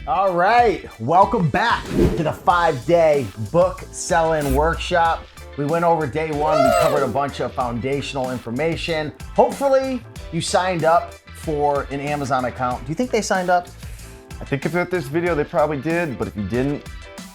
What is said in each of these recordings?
All right, welcome back to the 5-day book selling workshop. We went over day one, we covered a bunch of foundational information. Hopefully you signed up for an Amazon account. Do you think they signed up? I think if at this video they probably did, but if you didn't,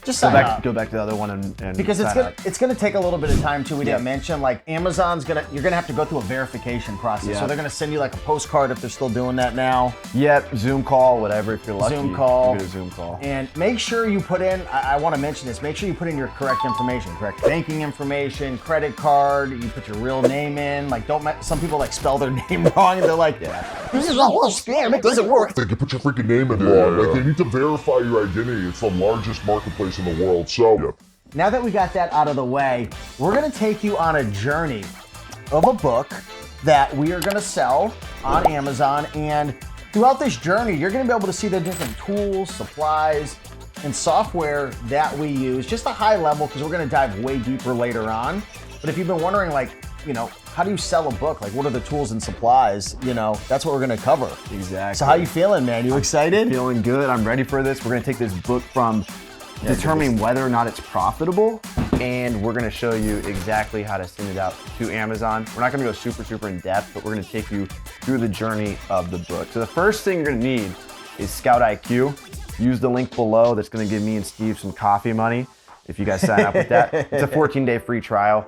just go back to the other one and because it's gonna take a little bit of time too. We didn't mention, like, Amazon's you're gonna have to go through a verification process. So they're gonna send you like a postcard if they're still doing that now. Yep, Zoom call, whatever, if you're lucky. Zoom call. You get a Zoom call. And make sure you put in, I wanna mention this, make sure you put in your correct information, correct banking information, credit card, you put your real name in. Like, some people like spell their name wrong and they're like, this is a whole scam, it doesn't work. They can put your freaking name in wrong. Like, they need to verify your identity. It's the largest marketplace in the world. So now that we got that out of the way, we're gonna take you on a journey of a book that we are gonna sell on Amazon. And throughout this journey, you're gonna be able to see the different tools, supplies, and software that we use, just a high level, because we're gonna dive way deeper later on. But if you've been wondering, like, you know, how do you sell a book? Like, what are the tools and supplies? You know, that's what we're gonna cover. Exactly. So how you feeling, man? You excited? Feeling good. I'm ready for this. We're gonna take this book from determining whether or not it's profitable, and we're gonna show you exactly how to send it out to Amazon. We're not gonna go super in depth, but we're gonna take you through the journey of the book. So the first thing you're gonna need is Scout IQ. Use the link below. That's gonna give me and Steve some coffee money if you guys sign up with that. It's a 14-day free trial.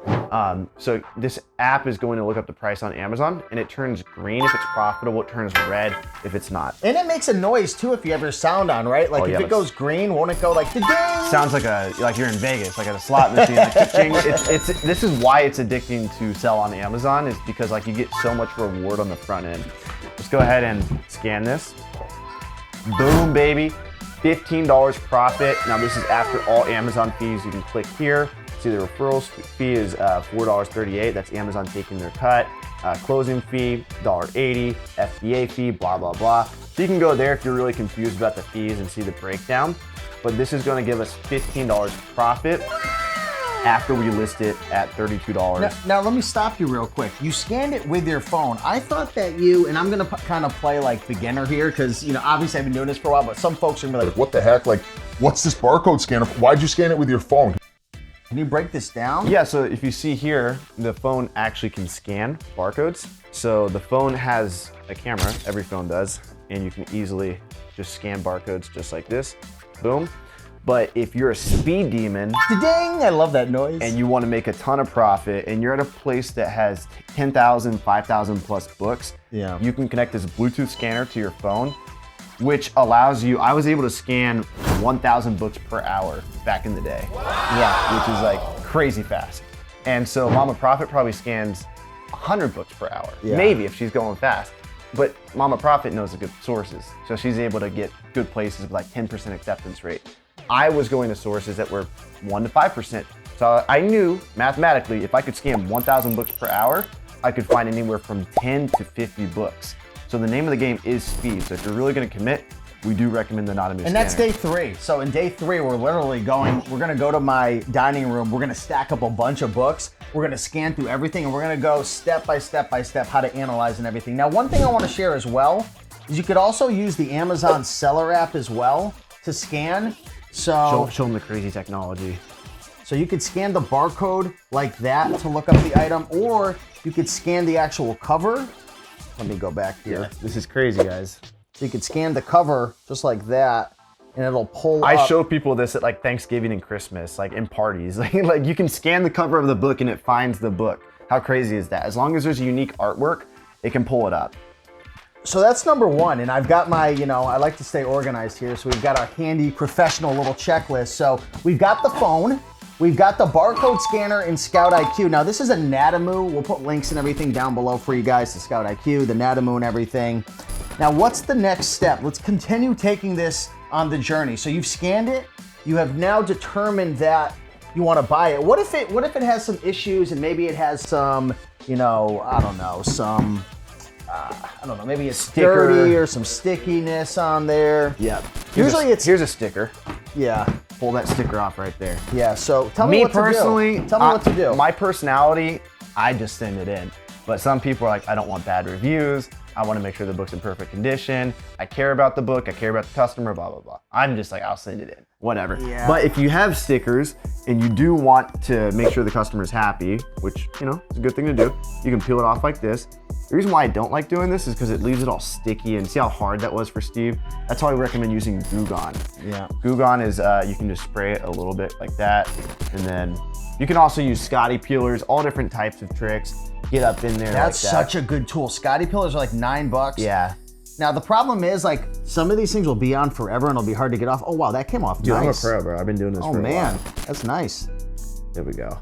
So this app is going to look up the price on Amazon, and it turns green if it's profitable, it turns red if it's not. And it makes a noise too if you have your sound on, right? Like, if it goes green, won't it go like, ding? Sounds like you're in Vegas, like at a slot machine. Like, this is why it's addicting to sell on Amazon, is because, like, you get so much reward on the front end. Let's go ahead and scan this. Boom, baby. $15 profit. Now this is after all Amazon fees. You can click here. See the referral fee is $4.38. That's Amazon taking their cut. Closing fee, $1.80. FBA fee, blah, blah, blah. So you can go there if you're really confused about the fees and see the breakdown. But this is going to give us $15 profit after we list it at $32. Now let me stop you real quick. You scanned it with your phone. I thought that you, and I'm gonna kind of play like beginner here, because, you know, obviously I've been doing this for a while, but some folks are gonna be like, what the heck? Like, what's this barcode scanner? Why'd you scan it with your phone? Can you break this down? Yeah, so if you see here, the phone actually can scan barcodes. So the phone has a camera, every phone does, and you can easily just scan barcodes just like this, boom. But if you're a speed demon, ding, I love that noise, and you want to make a ton of profit, and you're at a place that has 10,000, 5,000 plus books, you can connect this Bluetooth scanner to your phone, which allows you, I was able to scan 1,000 books per hour back in the day. Yeah, which is like crazy fast. And so Mama Profit probably scans 100 books per hour, maybe if she's going fast. But Mama Profit knows the good sources, so she's able to get good places with like 10% acceptance rate. I was going to sources that were 1 to 5%. So I knew mathematically, if I could scan 1,000 books per hour, I could find anywhere from 10 to 50 books. So the name of the game is speed. So if you're really gonna commit, we do recommend the Nautilus scanner. And that's day 3. So in day 3, we're gonna go to my dining room. We're gonna stack up a bunch of books. We're gonna scan through everything, and we're gonna go step by step how to analyze and everything. Now, one thing I wanna share as well is you could also use the Amazon seller app as well to scan. So show them the crazy technology. So you could scan the barcode like that to look up the item, or you could scan the actual cover. Let me go back here. Yeah, this is crazy, guys. So you could scan the cover just like that, and it'll pull up. I show people this at like Thanksgiving and Christmas, like in parties. Like you can scan the cover of the book and it finds the book. How crazy is that? As long as there's unique artwork, it can pull it up. So that's number 1, and I've got my, you know, I like to stay organized here, so we've got our handy professional little checklist. So we've got the phone, we've got the barcode scanner and Scout IQ. Now this is a Natamoo. We'll put links and everything down below for you guys, the Scout IQ, the Natamoo and everything. Now what's the next step? Let's continue taking this on the journey. So you've scanned it, you have now determined that you want to buy it. What if it has some issues, and maybe it has some, you know, I don't know, maybe a sticker dirty or some stickiness on there. Yeah. Here's a sticker. Yeah. Pull that sticker off right there. Yeah. So tell me what to do. Tell me what to do. My personality, I just send it in. But some people are like, I don't want bad reviews. I want to make sure the book's in perfect condition. I care about the book. I care about the customer, blah, blah, blah. I'm just like, I'll send it in, whatever. Yeah. But if you have stickers and you do want to make sure the customer's happy, which, you know, is a good thing to do, you can peel it off like this. The reason why I don't like doing this is because it leaves it all sticky, and see how hard that was for Steve? That's why I recommend using Goo Gone. Yeah. Goo Gone is, you can just spray it a little bit like that, and then you can also use Scotty Peelers, all different types of tricks. Get up in there. That's like that. such a good tool. Scotty Peelers are like $9. Yeah. Now the problem is like some of these things will be on forever and it'll be hard to get off. Oh wow, that came off Dude, nice. I'm a pro, bro. I've been doing this for a while. Oh man, that's nice. There we go.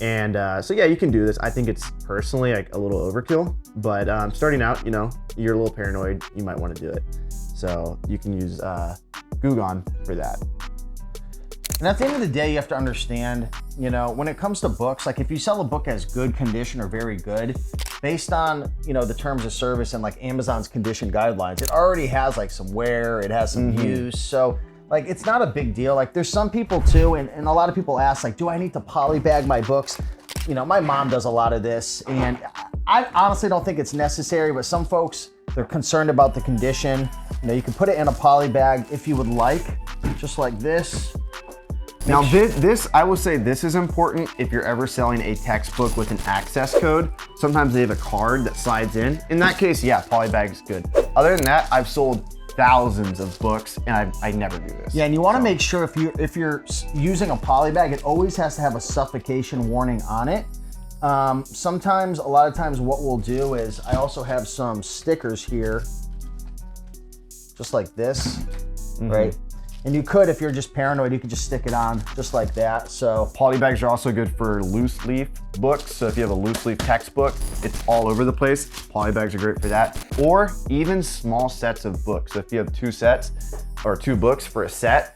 And so yeah, you can do this. I think it's personally like a little overkill, but starting out, you know, you're a little paranoid, you might want to do it. So you can use Goo Gone for that. And at the end of the day, you have to understand, you know, when it comes to books, like if you sell a book as good condition or very good, based on, you know, the terms of service and like Amazon's condition guidelines, it already has like some wear, it has some use. So like, it's not a big deal. Like there's some people too, and a lot of people ask like, do I need to polybag my books? You know, my mom does a lot of this and I honestly don't think it's necessary, but some folks, they're concerned about the condition. You know, you can put it in a poly bag if you would like, just like this. Now this, I will say this is important if you're ever selling a textbook with an access code. Sometimes they have a card that slides in. In that case, yeah, Polybag's good. Other than that, I've sold thousands of books and I never do this. Yeah, and you want to make sure if you're using a poly bag, it always has to have a suffocation warning on it. Sometimes, a lot of times what we'll do is I also have some stickers here, just like this, right? And you could, if you're just paranoid, you could just stick it on just like that. So Polybags are also good for loose leaf books. So if you have a loose leaf textbook, it's all over the place. Polybags are great for that. Or even small sets of books. So if you have 2 sets or 2 books for a set,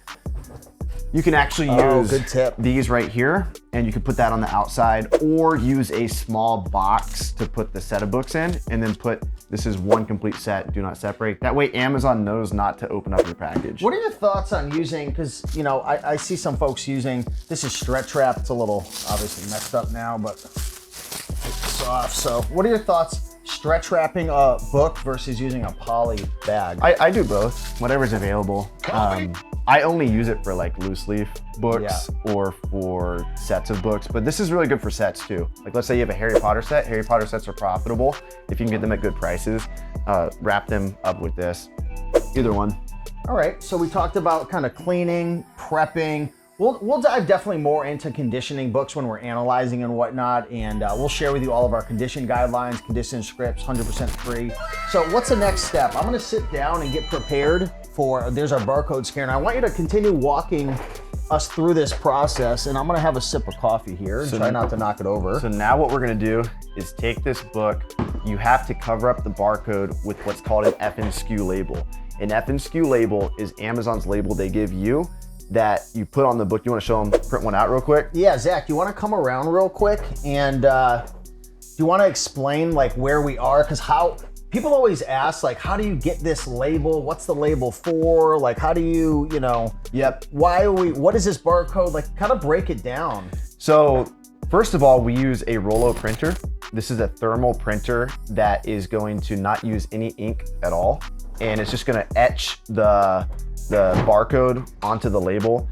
you can actually use good tip. These right here, and you can put that on the outside, or use a small box to put the set of books in, and then put, this is one complete set, do not separate. That way Amazon knows not to open up your package. What are your thoughts on using, because you know, I see some folks using, this is stretch wrap, it's a little obviously messed up now, but it's off. So what are your thoughts stretch wrapping a book versus using a poly bag? I do both, whatever's available. I only use it for like loose leaf books or for sets of books, but this is really good for sets too. Like let's say you have a Harry Potter set. Harry Potter sets are profitable if you can get them at good prices. Wrap them up with this, either one. All right, so we talked about kind of cleaning, prepping. We'll dive definitely more into conditioning books when we're analyzing and whatnot, and we'll share with you all of our condition guidelines, condition scripts, 100% free. So what's the next step? I'm gonna sit down and get prepared for, there's our barcode scanner. I want you to continue walking us through this process, and I'm gonna have a sip of coffee here and try not to knock it over. So now what we're gonna do is take this book. You have to cover up the barcode with what's called an FNSKU label. An FNSKU label is Amazon's label they give you that you put on the book. You wanna show them, print one out real quick? Yeah, Zach, you wanna come around real quick and do you wanna explain like where we are? Because people always ask like, how do you get this label? What's the label for? Like, how do you, you know, what is this barcode? Like, kind of break it down. So first of all, we use a Rollo printer. This is a thermal printer that is going to not use any ink at all. And it's just gonna etch the barcode onto the label.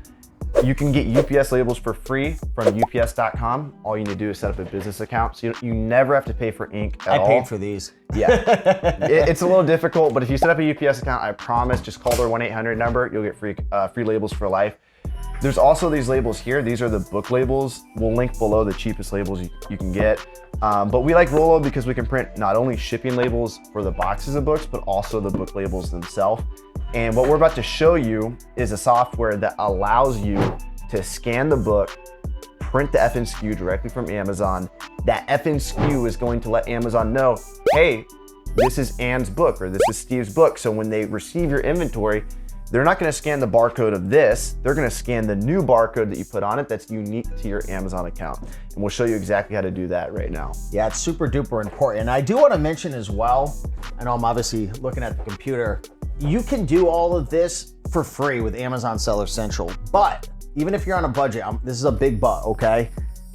You can get UPS labels for free from ups.com. All you need to do is set up a business account. So you never have to pay for ink at all. I paid for these. Yeah, it's a little difficult, but if you set up a UPS account, I promise, just call their 1-800 number. You'll get free labels for life. There's also these labels here. These are the book labels. We'll link below the cheapest labels you can get. But we like Rollo because we can print not only shipping labels for the boxes of books, but also the book labels themselves. And what we're about to show you is a software that allows you to scan the book, print the FNSKU directly from Amazon. That FNSKU is going to let Amazon know, hey, this is Ann's book or this is Steve's book. So when they receive your inventory, they're not gonna scan the barcode of this, they're gonna scan the new barcode that you put on it that's unique to your Amazon account. And we'll show you exactly how to do that right now. Yeah, it's super duper important. And I do wanna mention as well, I know I'm obviously looking at the computer, you can do all of this for free with Amazon Seller Central, but even if you're on a budget, this is a big but, okay?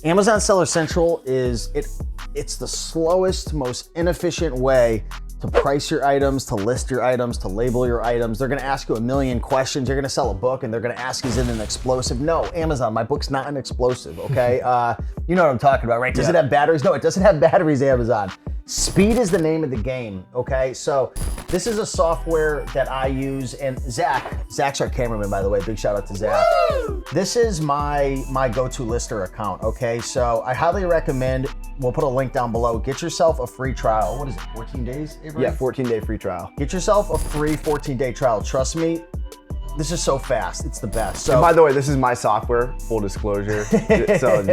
Amazon Seller Central it's the slowest, most inefficient way to price your items, to list your items, to label your items. They're gonna ask you a million questions. You're gonna sell a book and they're gonna ask, is it an explosive? No, Amazon, my book's not an explosive, okay? You know what I'm talking about, right? Does it have batteries? No, it doesn't have batteries, Amazon. Speed is the name of the game, okay? So this is a software that I use, and Zach's our cameraman, by the way. Big shout out to Zach. Woo! This is my go-to lister account, okay? So I highly recommend, we'll put a link down below. Get yourself a free trial. What is it, 14 days, Avery? Yeah, 14-day free trial. Get yourself a free 14-day trial. Trust me, this is so fast. It's the best. So, and by the way, this is my software, full disclosure. So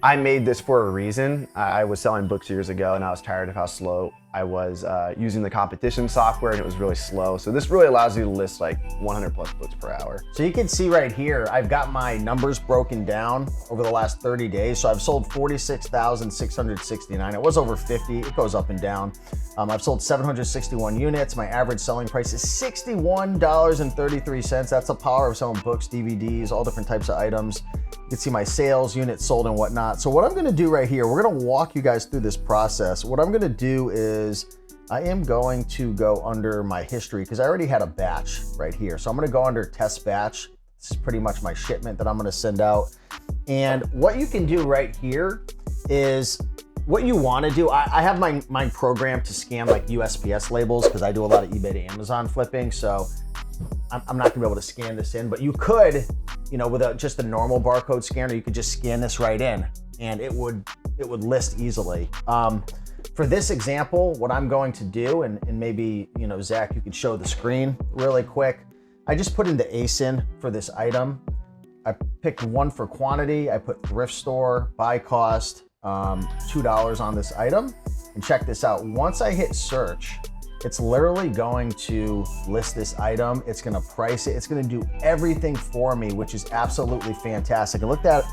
I made this for a reason. I was selling books years ago and I was tired of how slow I was using the competition software, and it was really slow. So this really allows you to list like 100 plus books per hour. So you can see right here, I've got my numbers broken down over the last 30 days. So I've sold 46,669. It was over 50, it goes up and down. I've sold 761 units. My average selling price is $61.33. That's the power of selling books, DVDs, all different types of items. You can see my sales, units sold, and whatnot. So what I'm gonna do right here, we're gonna walk you guys through this process. What I'm gonna do is I am going to go under my history because I already had a batch right here. So I'm gonna go under test batch. This is pretty much my shipment that I'm gonna send out. And what you can do right here is what you wanna do. I have my program to scan like USPS labels because I do a lot of eBay to Amazon flipping. So I'm not gonna be able to scan this in, but you could, you know, with just a normal barcode scanner, you could just scan this right in and it would list easily. For this example, what I'm going to do, and maybe, you know, Zach, you could show the screen really quick. I just put in the ASIN for this item. I picked one for quantity. I put thrift store, buy cost, $2 on this item. And check this out. Once I hit search, it's literally going to list this item. It's gonna price it. It's gonna do everything for me, which is absolutely fantastic. And look at that.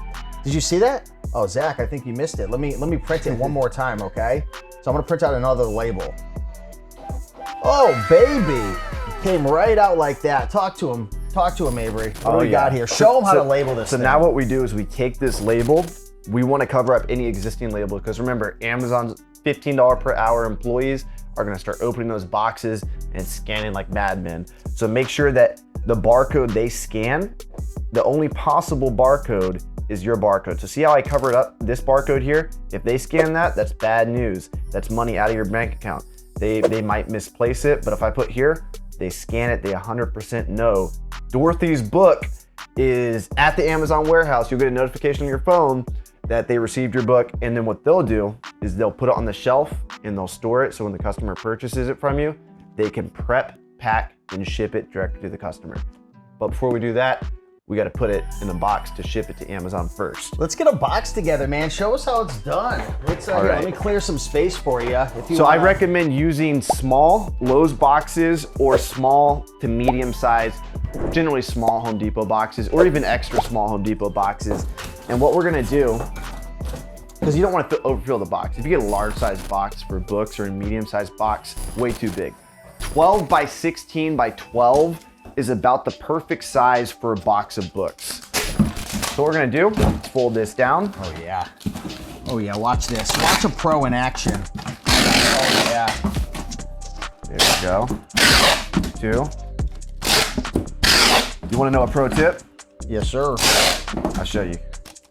Did you see that? Oh, Zach, I think you missed it. Let me print it one more time, okay? So I'm gonna print out another label. Oh, baby. It came right out like that. Talk to him, Avery. What do we got here? Show them how to label this thing. So now what we do is we take this label. We wanna cover up any existing label because remember, Amazon's $15 per hour employees are gonna start opening those boxes and scanning like madmen. So make sure that the barcode they scan, the only possible barcode is your barcode. So see how I covered up this barcode here? If they scan that, that's bad news. That's money out of your bank account. They might misplace it, but if I put here, they scan it, they 100% know Dorothy's book is at the Amazon warehouse. You'll get a notification on your phone that they received your book, and then what they'll do is they'll put it on the shelf and they'll store it so when the customer purchases it from you, they can prep, pack, and ship it directly to the customer. But before we do that, we got to put it in a box to ship it to Amazon first. Let's get a box together, man. Show us how it's done. Here, let me clear some space for you. I recommend using small Lowe's boxes or small to medium size, generally small Home Depot boxes, or even extra small Home Depot boxes. And what we're gonna do, because you don't want to overfill the box. If you get a large size box for books or a medium sized box, way too big. 12 by 16 by 12 is about the perfect size for a box of books. So what we're gonna do, let's fold this down. Oh yeah. Oh yeah, watch this. Watch a pro in action. Oh yeah. There we go. 2. You wanna know a pro tip? Yes, sir. I'll show you.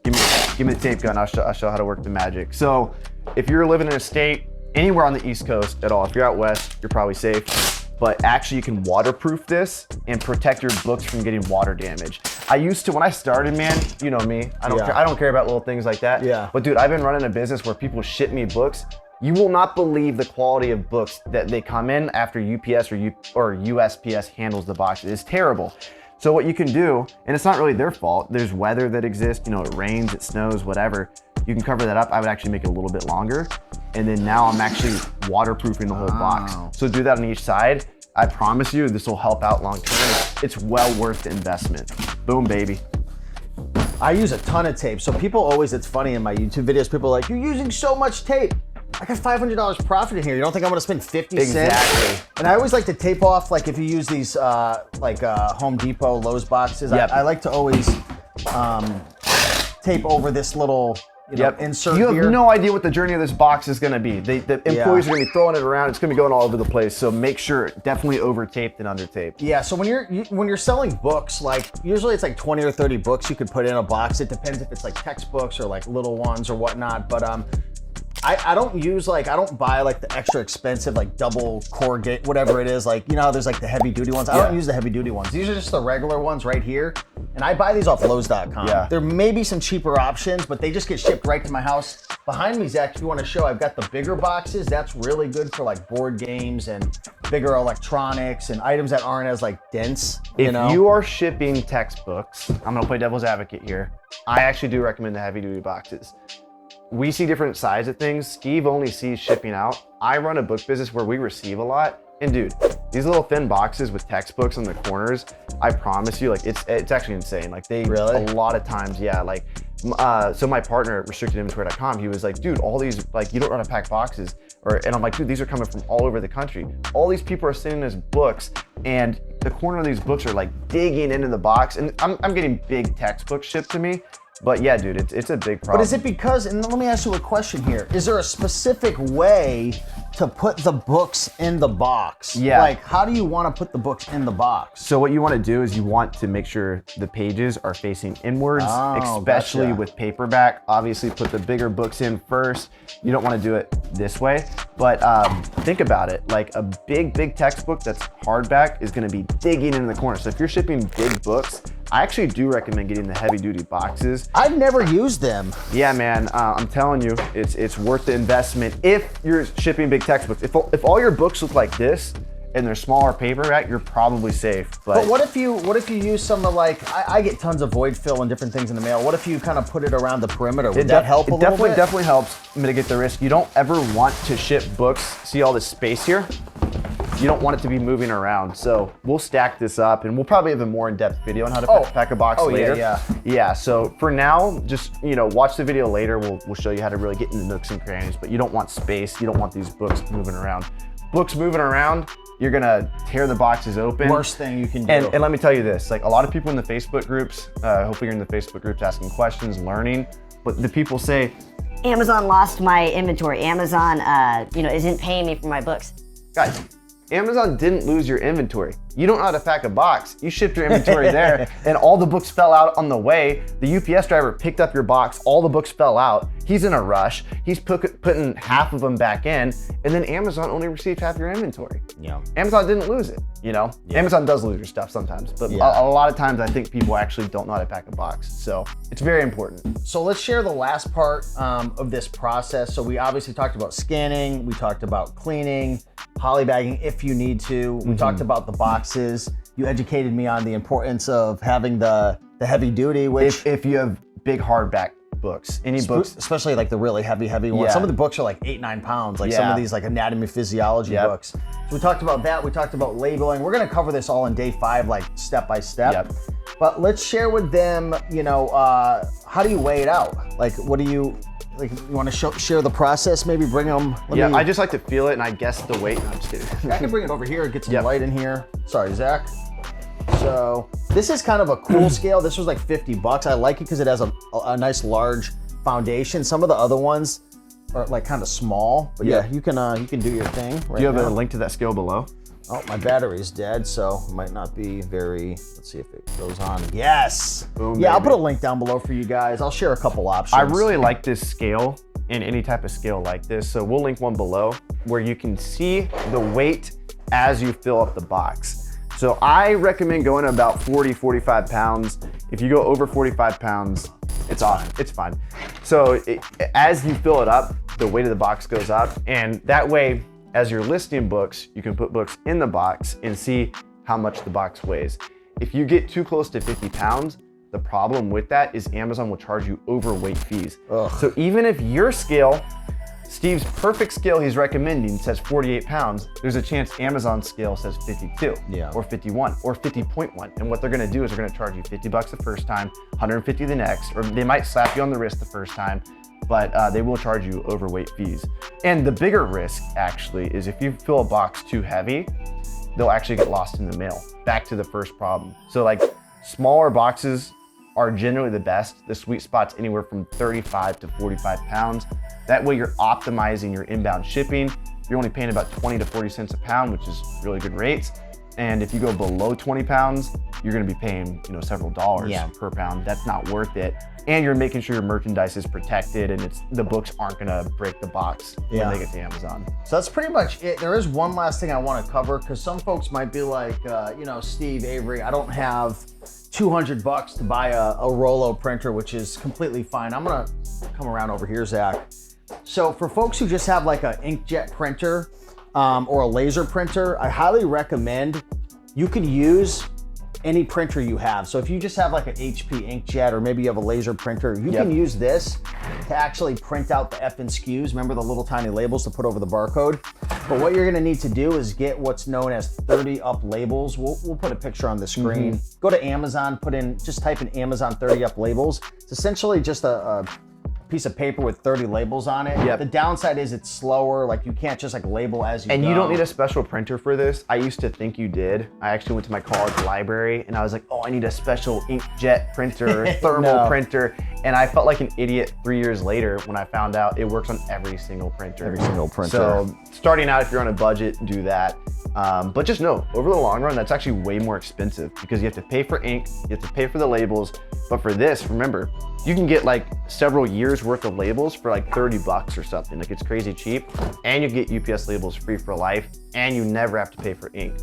Give me the tape gun, I'll show how to work the magic. So if you're living in a state, anywhere on the East Coast at all, if you're out West, you're probably safe. But actually you can waterproof this and protect your books from getting water damage. I used to, when I started, man, you know me, I don't care about little things like that. Yeah. But dude, I've been running a business where people ship me books. You will not believe the quality of books that they come in after UPS or USPS handles the boxes. It's terrible. So what you can do, and it's not really their fault, there's weather that exists, you know, it rains, it snows, whatever. You can cover that up. I would actually make it a little bit longer. And then now I'm actually waterproofing the whole box. So do that on each side. I promise you, this will help out long term. It's well worth the investment. Boom, baby. I use a ton of tape. So people always, it's funny in my YouTube videos, people are like, you're using so much tape. I got $500 profit in here. You don't think I'm gonna spend 50 cents? Exactly. And I always like to tape off, like if you use these Home Depot, Lowe's boxes, Yep. I like to always tape over this little, insert You have here. no idea what the journey of this box is going to be. The employees are going to be throwing it around. It's going to be going all over the place. So make sure definitely over taped and under taped. Yeah. So when you're selling books, like usually it's like 20 or 30 books you could put in a box. It depends if it's like textbooks or like little ones or whatnot. But I don't buy like the extra expensive like double corrugate, whatever it is. Like, how there's like the heavy duty ones. I don't use the heavy duty ones. These are just the regular ones right here. And I buy these off Lowe's.com. Yeah. There may be some cheaper options, but they just get shipped right to my house. Behind me, Zach, if you want to show, I've got the bigger boxes. That's really good for like board games and bigger electronics and items that aren't as like dense. If you are shipping textbooks, I'm gonna play devil's advocate here. I actually do recommend the heavy duty boxes. We see different sides of things. Steve only sees shipping out. I run a book business where we receive a lot. And dude, these little thin boxes with textbooks on the corners, I promise you, like it's actually insane. Like a lot of times, like, so my partner at restrictedinventory.com, he was like, dude, all these, like, you don't run a pack boxes. And I'm like, dude, these are coming from all over the country. All these people are sending us books, and the corner of these books are like digging into the box. And I'm getting big textbooks shipped to me. But yeah, dude, it's a big problem. But is it because, and let me ask you a question here, is there a specific way to put the books in the box? Yeah. Like, how do you want to put the books in the box? So what you want to do is you want to make sure the pages are facing inwards, especially with paperback. Obviously, put the bigger books in first. You don't want to do it this way, but think about it. Like a big textbook that's hardback is going to be digging into the corner. So if you're shipping big books, I actually do recommend getting the heavy duty boxes. I've never used them. Yeah, man, I'm telling you, it's worth the investment if you're shipping big textbooks. If all your books look like this and they're smaller paperback, you're probably safe. But what if you use some of like, I get tons of void fill and different things in the mail. What if you kind of put it around the perimeter? Would that help a little bit? It definitely helps mitigate the risk. You don't ever want to ship books. See all this space here? You don't want it to be moving around. So we'll stack this up, and we'll probably have a more in-depth video on how to pack a box later. Yeah, so for now, just watch the video later. We'll show you how to really get in the nooks and crannies, but you don't want space. You don't want these books moving around. Books moving around, you're gonna tear the boxes open. Worst thing you can do. And let me tell you this, like a lot of people in the Facebook groups, hopefully you're in the Facebook groups asking questions, learning, but the people say, Amazon lost my inventory. Amazon, isn't paying me for my books. Guys, Amazon didn't lose your inventory. You don't know how to pack a box. You shipped your inventory there and all the books fell out on the way. The UPS driver picked up your box, all the books fell out. He's in a rush. He's putting half of them back in, and then Amazon only received half your inventory. Yeah. Amazon didn't lose it, Yeah. Amazon does lose your stuff sometimes, but a lot of times I think people actually don't know how to pack a box. So it's very important. So let's share the last part of this process. So we obviously talked about scanning, we talked about cleaning, polybagging if you need to. We talked about the boxes. You educated me on the importance of having the heavy duty, which if you have big hardback books, books, especially like the really heavy ones. Some of the books are like 8-9 pounds, like some of these like anatomy physiology books. So we talked about that. We talked about labeling. We're gonna cover this all in day 5, like step by step. But let's share with them, how do you weigh it out? Like, what do you, like, you want to share the process? Maybe bring them. I just like to feel it and I guess the weight. No, I'm just kidding. I can bring it over here, get some light in here. Sorry, Zach. So this is kind of a cool scale. This was like $50. I like it because it has a nice large foundation. Some of the other ones are like kind of small, but you can do your thing. Right. Do you have a link to that scale below? Oh, my battery's dead, so it might not be very, let's see if it goes on. Yes. Boom, I'll put a link down below for you guys. I'll share a couple options. I really like this scale and any type of scale like this. So we'll link one below where you can see the weight as you fill up the box. So I recommend going to about 40, 45 pounds. If you go over 45 pounds, it's off. It's fine. So as you fill it up, the weight of the box goes up. And that way, as you're listing books, you can put books in the box and see how much the box weighs. If you get too close to 50 pounds, the problem with that is Amazon will charge you overweight fees. So even if your scale, Steve's perfect scale he's recommending says 48 pounds, there's a chance Amazon's scale says 52 or 51 or 50.1. And what they're gonna do is they're gonna charge you $50 the first time, 150 the next, or they might slap you on the wrist the first time, but they will charge you overweight fees. And the bigger risk actually is if you fill a box too heavy, they'll actually get lost in the mail. Back to the first problem. So like smaller boxes, are generally the best. The sweet spot's anywhere from 35 to 45 pounds. That way you're optimizing your inbound shipping. You're only paying about 20 to 40 cents a pound, which is really good rates. And if you go below 20 pounds, you're gonna be paying, several dollars per pound. That's not worth it. And you're making sure your merchandise is protected and the books aren't gonna break the box when they get to Amazon. So that's pretty much it. There is one last thing I wanna cover, because some folks might be like, Steve, Avery, I don't have $200 to buy a Rollo printer, which is completely fine. I'm gonna come around over here, Zach. So for folks who just have like an inkjet printer or a laser printer, I highly recommend you can use any printer you have. So if you just have like an HP inkjet, or maybe you have a laser printer, you can use this to actually print out the F and SKUs. Remember the little tiny labels to put over the barcode? But what you're gonna need to do is get what's known as 30 up labels. We'll put a picture on the screen. Go to Amazon, just type in Amazon 30 up labels. It's essentially just a piece of paper with 30 labels on it. The downside is it's slower. Like, you can't just like label as you go. And you don't need a special printer for this. I used to think you did. I actually went to my college library and I was like, oh, I need a special inkjet printer, thermal printer. And I felt like an idiot 3 years later when I found out it works on every single printer. Every single printer. So starting out, if you're on a budget, do that. But just know, over the long run, that's actually way more expensive because you have to pay for ink, you have to pay for the labels. But for this, remember, you can get like several years worth of labels for like $30 or something. Like, it's crazy cheap. And you get UPS labels free for life, and you never have to pay for ink.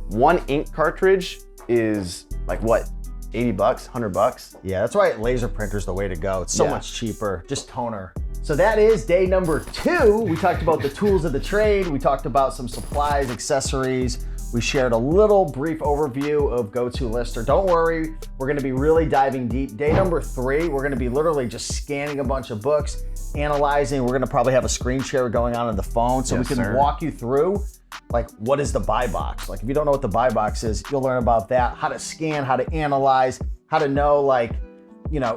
One ink cartridge is like what? 80 bucks, 100 bucks? Yeah, that's why laser printer's the way to go. It's so much cheaper, just toner. So that is day number 2. We talked about the tools of the trade. We talked about some supplies, accessories. We shared a little brief overview of GoToLister. Don't worry, we're gonna be really diving deep. Day number 3, we're gonna be literally just scanning a bunch of books, analyzing. We're gonna probably have a screen share going on the phone so we can walk you through, like, what is the buy box? Like, if you don't know what the buy box is, you'll learn about that, how to scan, how to analyze, how to know, like,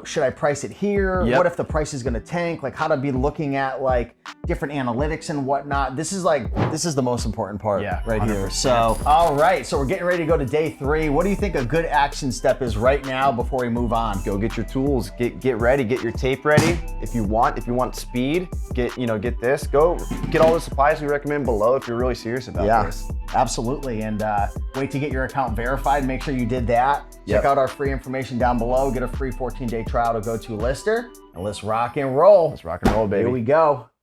should I price it here? What if the price is gonna tank? Like, how to be looking at like different analytics and whatnot. This is the most important part right 100%. Here. So, all right, so we're getting ready to go to day 3. What do you think a good action step is right now before we move on? Go get your tools, get ready, get your tape ready. If you want speed, get this. Go get all the supplies we recommend below if you're really serious about this. Absolutely, and wait to get your account verified. Make sure you did that. Check out our free information down below. Get a free 14-day trial to GoToLister, and let's rock and roll. Let's rock and roll, baby. Here we go.